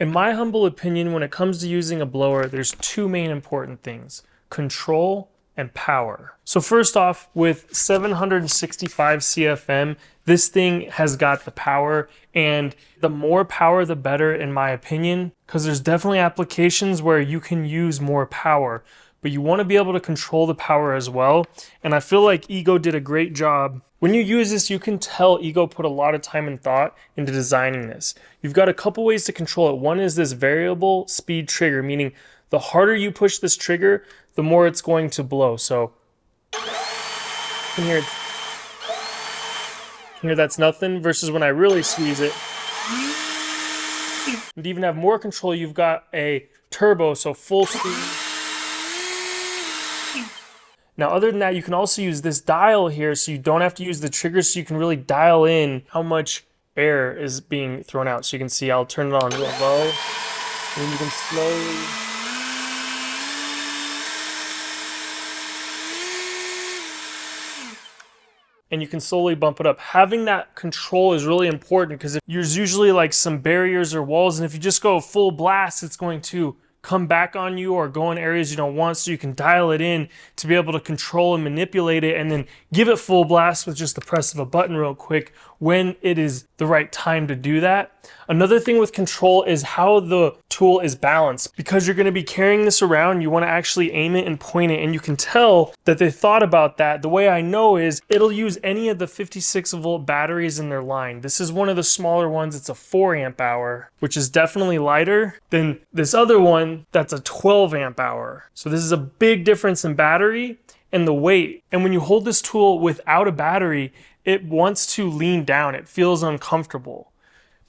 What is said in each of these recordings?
In my humble opinion, when it comes to using a blower, there's two main important things: control and power. So first off, with 765 CFM, this thing has got the power, and the more power, the better in my opinion, because there's definitely applications where you can use more power, but you want to be able to control the power as well. And I feel like Ego did a great job. When you use this, you can tell Ego put a lot of time and thought into designing this. You've got a couple ways to control it. One is this variable speed trigger, meaning the harder you push this trigger, the more it's going to blow. So you can hear that's nothing, versus when I really squeeze it. And to even have more control, you've got a turbo, so full speed. Now, other than that, you can also use this dial here, so you don't have to use the trigger, so you can really dial in how much air is being thrown out. So you can see I'll turn it on real low, and you can slowly. And you can slowly bump it up. Having that control is really important, because there's usually like some barriers or walls, and if you just go full blast, it's going to come back on you or go in areas you don't want. So you can dial it in to be able to control and manipulate it, and then give it full blast with just the press of a button real quick when it is the right time to do that. Another thing with control is how the tool is balanced. Because you're going to be carrying this around, you want to actually aim it and point it, and you can tell that they thought about that. The way I know is it'll use any of the 56-volt batteries in their line. This is one of the smaller ones. It's a 4 amp hour, which is definitely lighter than this other one that's a 12 amp hour. So this is a big difference in battery and the weight. And when you hold this tool without a battery, it wants to lean down. It feels uncomfortable,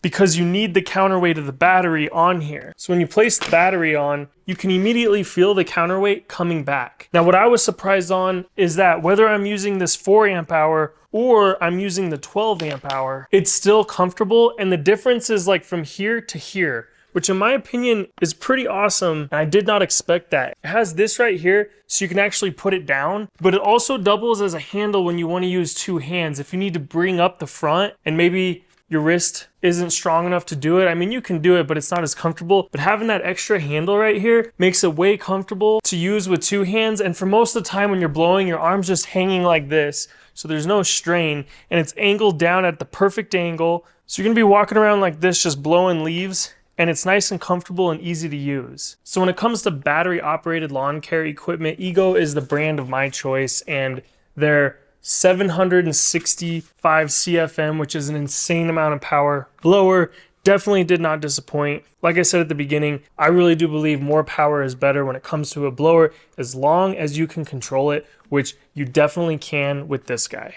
because you need the counterweight of the battery on here. So when you place the battery on, you can immediately feel the counterweight coming back. Now, what I was surprised on is that whether I'm using this 4 amp hour or I'm using the 12 amp hour, it's still comfortable. And the difference is like from here to here, which in my opinion is pretty awesome. And I did not expect that. It has this right here, so you can actually put it down, but it also doubles as a handle when you want to use two hands. If you need to bring up the front and maybe your wrist isn't strong enough to do it. I mean, you can do it, but it's not as comfortable. But having that extra handle right here makes it way comfortable to use with two hands. And for most of the time when you're blowing, your arm's just hanging like this, so there's no strain, and it's angled down at the perfect angle. So you're gonna be walking around like this, just blowing leaves, and it's nice and comfortable and easy to use. So when it comes to battery operated lawn care equipment, Ego is the brand of my choice, and their 765 CFM, which is an insane amount of power blower, definitely did not disappoint. Like I said at the beginning, I really do believe more power is better when it comes to a blower, as long as you can control it, which you definitely can with this guy.